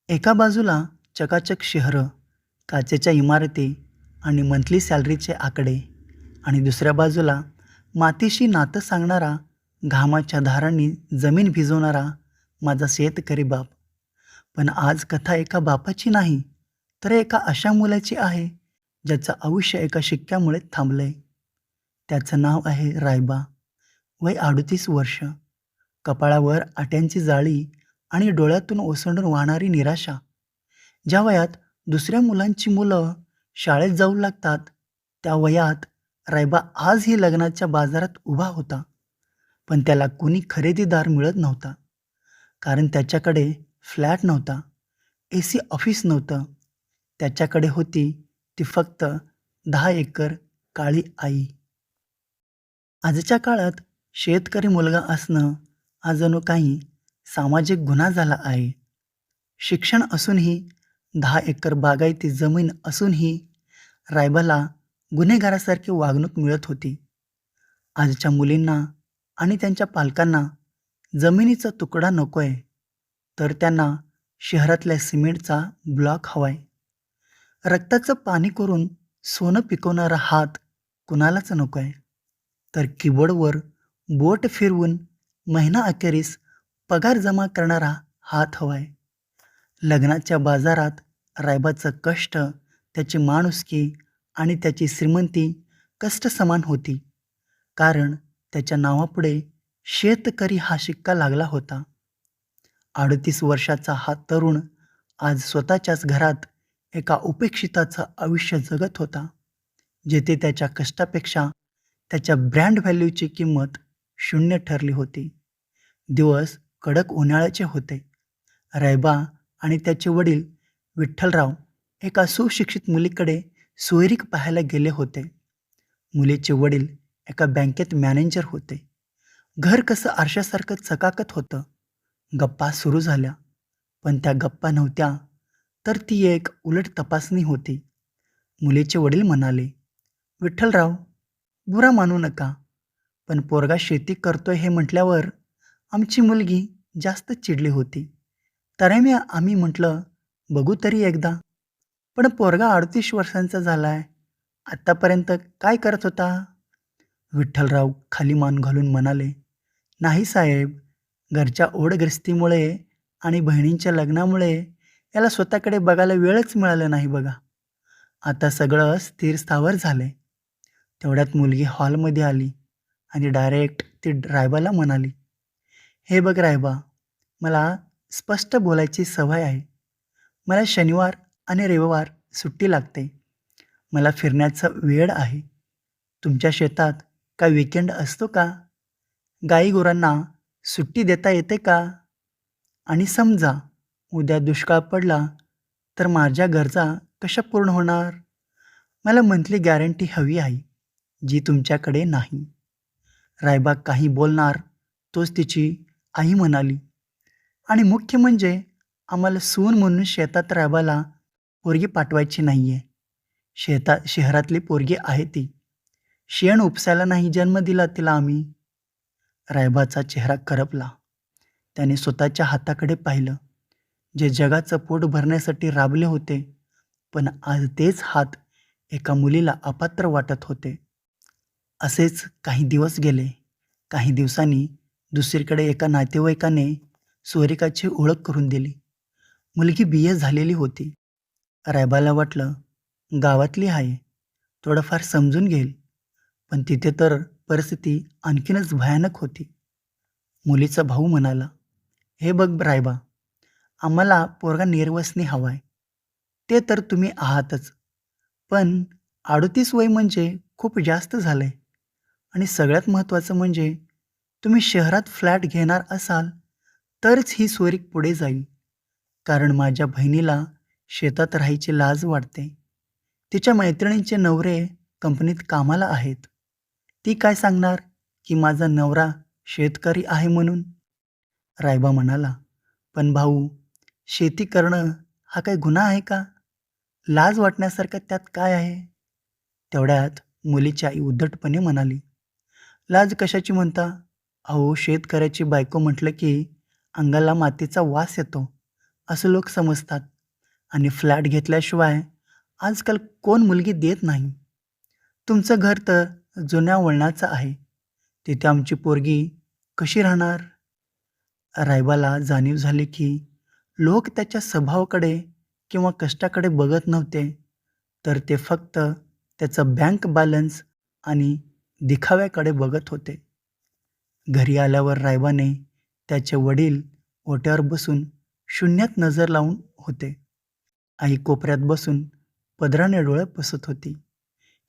एका बाजूला चकाचक शहरं, काचेच्या इमारती आणि मंथली सॅलरीचे आकडे आणि दुसऱ्या बाजूला मातीशी नातं सांगणारा, घामाच्या धारांनी जमीन भिजवणारा माझा शेतकरी बाप. पण आज कथा एका बापाची नाही, तर एका अशा मुलाची आहे, ज्याचं आयुष्य एका शिक्क्यामुळे थांबलंय. त्याचं नाव आहे रायबा. वय 38 वर्ष. कपाळावर आट्यांची जाळी आणि डोळ्यातून ओसंडून वाहणारी निराशा. ज्या वयात दुसऱ्या मुलांची मुलं शाळेत जाऊ लागतात, त्या वयात रायबा आजही लग्नाच्या बाजारात उभा होता. पण त्याला कुणी खरेदीदार मिळत नव्हता. कारण त्याच्याकडे फ्लॅट नव्हता, एसी ऑफिस नव्हतं. त्याच्याकडे होती ती फक्त 10 एकर काळी आई. आजच्या काळात शेतकरी मुलगा असणं हा जणू काही सामाजिक गुन्हा झाला आहे. शिक्षण असूनही, 10 एकर बागायती जमीन असूनही रायबाला गुन्हेगारासारखी वागणूक मिळत होती. आजच्या मुलींना आणि त्यांच्या पालकांना जमिनीचा तुकडा नकोय, तर त्यांना शहरातल्या सिमेंटचा ब्लॉक हवाय. रक्ताचं पाणी करून सोनं पिकवणारा हात कुणालाच नकोय, तर कीबोर्डवर बोट फिरवून महिना अखेरीस पगार जमा करणारा हात हवाय. लग्नाच्या बाजारात रायबाचं कष्ट, त्याची माणुसकी आणि त्याची श्रीमंती कष्ट समान होती. कारण त्याच्या नावापुढे शेतकरी हा शिक्का लागला होता. 38 वर्षाचा हा तरुण आज स्वतःच्याच घरात एका उपेक्षिताचं आयुष्य जगत होता, जेथे त्याच्या कष्टापेक्षा त्याच्या ब्रँड व्हॅल्यूची किंमत शून्य ठरली होती. दिवस कडक उन्हाळ्याचे होते. रायबा आणि त्याचे वडील विठ्ठलराव एका सुशिक्षित मुलीकडे सोयरीक पाहायला गेले होते. मुलीचे वडील एका बँकेत मॅनेजर होते. घर कसं आरशासारखं चकाकत होतं. गप्पा सुरू झाल्या, पण त्या गप्पा नव्हत्या, तर ती एक उलट तपासणी होती. मुलीचे वडील म्हणाले, "विठ्ठलराव, बुरा मानू नका, पण पोरगा शेती करतोय हे म्हटल्यावर आमची मुलगी जास्त चिडली होती. तरी आम्ही म्हटलं, बघू तरी एकदा. पण पोरगा 38 वर्षांचा झालाय. आत्तापर्यंत काय करत होता?" विठ्ठलराव खाली मान घालून म्हणाले, "नाही साहेब, घरच्या ओढग्रस्तीमुळे आणि बहिणींच्या लग्नामुळे याला स्वतःकडे बघायला वेळच मिळाला नाही बघा. आता सगळं स्थिर स्थावर झालंय." तेवढ्यात मुलगी हॉलमध्ये आली आणि डायरेक्ट ती रायबाला म्हणाली, "हे बघ रायबा, मला स्पष्ट बोलायची सवय आहे. मला शनिवार आणि रविवार सुट्टी लागते. मला फिरण्याचा वेळ आहे. तुमच्या शेतात काय वीकेंड असतो का? गाईगुरांना सुट्टी देता येते का? आणि समजा उद्या दुष्काळ पडला तर माझ्या गरजा कशा पूर्ण होणार? मला मंथली गॅरंटी हवी आहे, जी तुमच्याकडे नाही." रायबा काही बोलणार तोच तिची आई म्हणाली, "आणि मुख्य म्हणजे आम्हाला सून म्हणून शेतात राबायला पोरगी पाठवायची नाहीये. शहरातली पोरगी आहे ती. शेण उपसायला नाही जन्म दिला तिला आम्ही." रायबाचा चेहरा करपला. त्याने स्वतःच्या हाताकडे पाहिलं, जे जगाचं पोट भरण्यासाठी राबले होते, पण आज तेच हात एका मुलीला अपात्र वाटत होते. असेच काही दिवस गेले. काही दिवसांनी दुसरीकडे एका नातेवाईकाने सोयरिकाची ओळख करून दिली. मुलगी BA झालेली होती. रायबाला वाटलं, गावातली आहे, थोडंफार समजून घेईल. पण तिथे तर परिस्थिती आणखीनच भयानक होती. मुलीचा भाऊ म्हणाला, "हे बघ रायबा, आम्हाला पोरगा निर्वसनी हवाय. ते तर तुम्ही आहातच. पण 38 वय म्हणजे खूप जास्त झालंय. आणि सगळ्यात महत्त्वाचं म्हणजे तुम्ही शहरात फ्लॅट घेणार असाल, तरच ही सोयरीक पुढे जाईल. कारण माझ्या बहिणीला शेतात राहायची लाज वाटते. तिच्या मैत्रिणींचे नवरे कंपनीत कामाला आहेत. ती काय सांगणार की माझा नवरा शेतकरी आहे म्हणून?" रायबा म्हणाला, "पण भाऊ, शेती करणं हा काही गुन्हा आहे का? लाज वाटण्यासारखं त्यात काय आहे?" तेवढ्यात मुलीची आई उद्धटपणे म्हणाली, "लाज कशाची म्हणता? अहो, शेतकऱ्याची बायको म्हटलं की अंगाला मातीचा वास येतो असं लोक समजतात. आणि फ्लॅट घेतल्याशिवाय आजकाल कोण मुलगी देत नाही. तुमचं घर तर जुन्या वळणाचं आहे. तिथे आमची पोरगी कशी राहणार? रायबाला जाणीव झाली की लोक त्याच्या स्वभावाकडे किंवा कष्टाकडे बघत नव्हते, तर ते फक्त त्याचा बँक बॅलन्स आणि दिखाव्याकडे बघत होते. घरी आल्यावर रायबाने त्याचे वडील ओट्यावर बसून शून्यात नजर लावून होते. आई कोपऱ्यात बसून पदराने डोळे पुसत होती.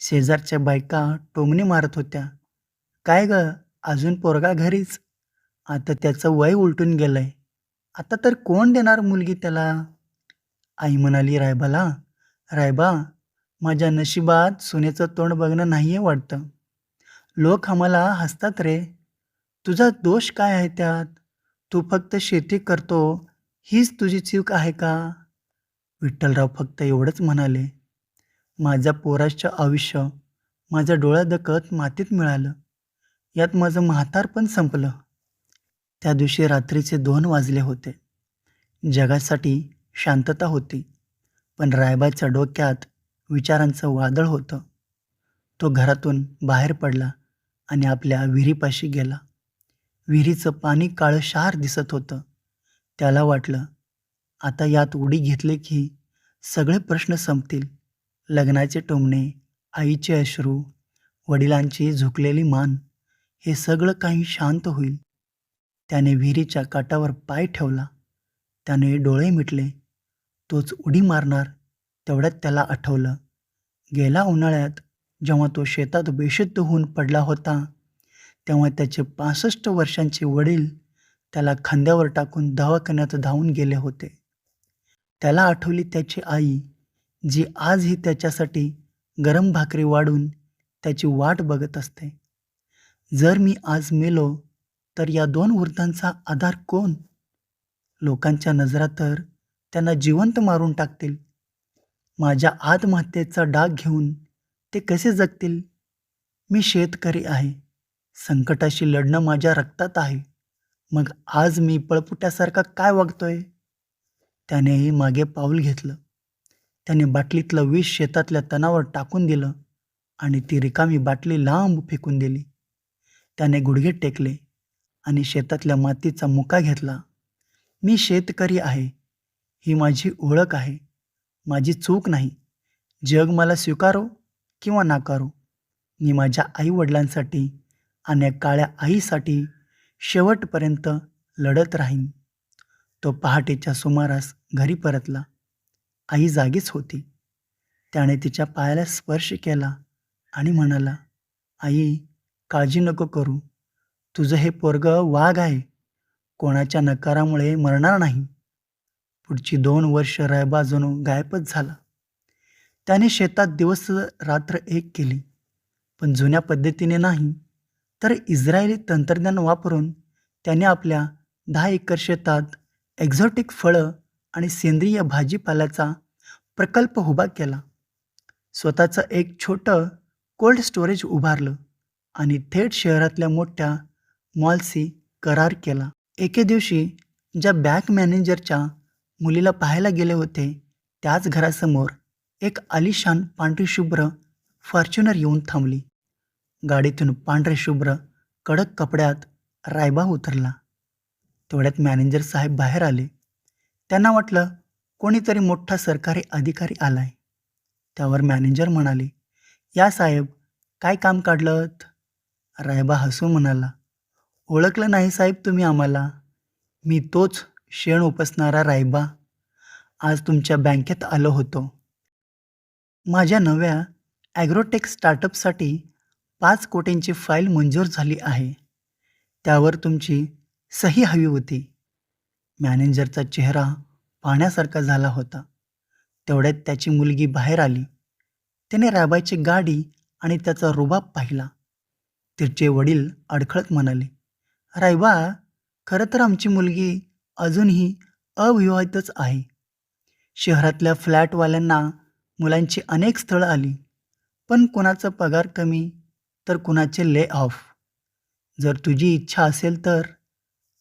शेजारच्या बायका टोमणे मारत होत्या. "काय गं, अजून पोरगा घरीच? आता त्याचं वय उलटून गेलंय. आता तर कोण देणार मुलगी त्याला?" आई म्हणाली रायबाला, "रायबा, माझ्या नशिबात सोन्याचं तोंड बघणं नाहीये वाटतं. लोक आम्हाला हसतात रे. तुझा दोष काय आहे त्यात? तू फक्त शेती करतो, हीच तुझी चूक आहे का?" विठ्ठलराव फक्त एवढंच म्हणाले, "माझ्या पोराचं आयुष्य माझ्या डोळ्यादेखत मातीत मिळालं. यात माझं म्हातारपण संपलं." त्या दिवशी रात्रीचे 2 वाजले होते. जगासाठी शांतता होती, पण रायबाच्या डोक्यात विचारांचं वादळ होतं. तो घरातून बाहेर पडला आणि आपल्या विहिरीपाशी गेला. विहिरीचं पाणी काळंशार दिसत होतं. त्याला वाटलं, आता यात उडी घेतली की सगळे प्रश्न संपतील. लग्नाचे टोमणे, आईचे अश्रू, वडिलांची झुकलेली मान, हे सगळं काही शांत होईल. त्याने विहिरीच्या काठावर पाय ठेवला. त्याने डोळे मिटले. तोच उडी मारणार तेवढ्यात त्याला आठवलं, गेल्या उन्हाळ्यात जेव्हा तो शेतात बेशुद्ध होऊन पडला होता, तेव्हा त्याचे 65 वर्षांचे वडील त्याला खांद्यावर टाकून दवाखान्यात धावून गेले होते. त्याला आठवली त्याची आई, जी आजही त्याच्यासाठी गरम भाकरी वाढून त्याची वाट बघत असते. जर मी आज मेलो, तर या 2 वृद्धांचा आधार कोण? लोकांच्या नजरा तर त्यांना जिवंत मारून टाकतील. माझ्या आत्महत्येचा डाग घेऊन ते कसे जगतील? मी शेतकरी आहे. संकटाशी लढणं माझ्या रक्तात आहे. मग आज मी पळपुट्यासारखा काय वागतोय? त्यानेही मागे पाऊल घेतलं. त्याने बाटलीतलं विष शेतातल्या तणावर टाकून दिलं आणि ती रिकामी बाटली लांब फेकून दिली. त्याने गुडघे टेकले आणि शेतातल्या मातीचा मुका घेतला. मी शेतकरी आहे. ही माझी ओळख आहे. माझी चूक नाही. जग मला स्वीकारो किंवा नाकारो. मी माझ्या आई-वडिलांसाठी आणि काळ्या आईसाठी शेवटपर्यंत लढत राहीन. तो पहाटेच्या सुमारास घरी परतला. आई जागीच होती. त्याने तिच्या पायाला स्पर्श केला आणि म्हणाला, "आई, काळजी नको करू. तुझं हे पोरगं वाघ आहे. कोणाच्या नकारामुळे मरणार नाही." पुढची 2 वर्ष रायबा जणू गायबच झाला. त्याने शेतात दिवस रात्र एक केली, पण जुन्या पद्धतीने नाही, तर इस्रायली तंत्रज्ञान वापरून त्याने आपल्या 10 एकर शेतात एक्झॉटिक फळं आणि सेंद्रिय भाजीपाल्याचा प्रकल्प उभा केला. स्वतःचं एक छोटं कोल्ड स्टोरेज उभारलं आणि थेट शहरातल्या मोठ्या मॉल्सशी करार केला. एके दिवशी ज्या बँक मॅनेजरच्या मुलीला पाहायला गेले होते, त्याच घरासमोर एक आलिशान पांढरीशुभ्र फॉर्च्युनर येऊन थांबली. गाडीतून पांढरेशुभ्र कडक कपड्यात रायबा उतरला. तेवढ्यात मॅनेजर साहेब बाहेर आले. त्यांना वाटलं कोणीतरी मोठा सरकारी अधिकारी आलाय. त्यावर मॅनेजर म्हणाले, "या साहेब, काय काम काढलंत?" रायबा हसून म्हणाला, "ओळखलं नाही साहेब तुम्ही आम्हाला? मी तोच शेण उपसणारा रायबा. आज तुमच्या बँकेत आलो होतो. माझ्या नव्या ॲग्रोटेक स्टार्टअपसाठी 5 कोटींची फाईल मंजूर झाली आहे. त्यावर तुमची सही हवी होती." मॅनेजरचा चेहरा पाहण्यासारखा झाला होता. तेवढ्यात त्याची मुलगी बाहेर आली. त्याने रायबाची गाडी आणि त्याचा रुबाब पाहिला. तिचे वडील अडखळत म्हणाले, "रायबा, खरं तर आमची मुलगी अजूनही अविवाहितच आहे. शहरातल्या फ्लॅटवाल्यांना मुलांची अनेक स्थळं आली, पण कुणाचा पगार कमी तर कुणाचे ले ऑफ. जर तुझी इच्छा असेल तर."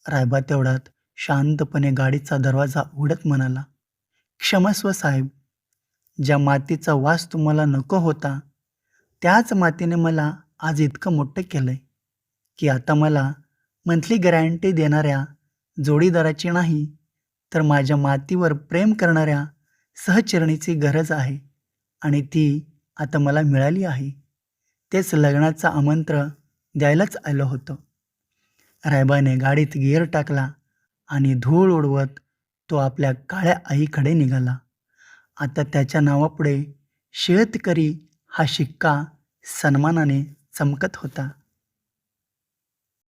रायबा तेवढ्यात शांतपणे गाडीचा दरवाजा उघडत म्हणाला, "क्षमस्व साहेब, ज्या मातीचा वास तुम्हाला नको होता, त्याच मातीने मला आज इतकं मोठं केलंय, की आता मला मंथली गॅरंटी देणाऱ्या जोडीदाराची नाही, तर माझ्या मातीवर प्रेम करणाऱ्या सहचरणीची गरज आहे आणि ती आता मला मिळाली आहे. तेच लग्नाचं आमंत्रण द्यायलाच आलं होतं." रायबाने गाडीत गिअर टाकला आणि धूळ उडवत तो आपल्या काळ्या आईकडे निघाला. आता त्याच्या नावापुढे शेतकरी हा शिक्का सन्मानाने चमकत होता.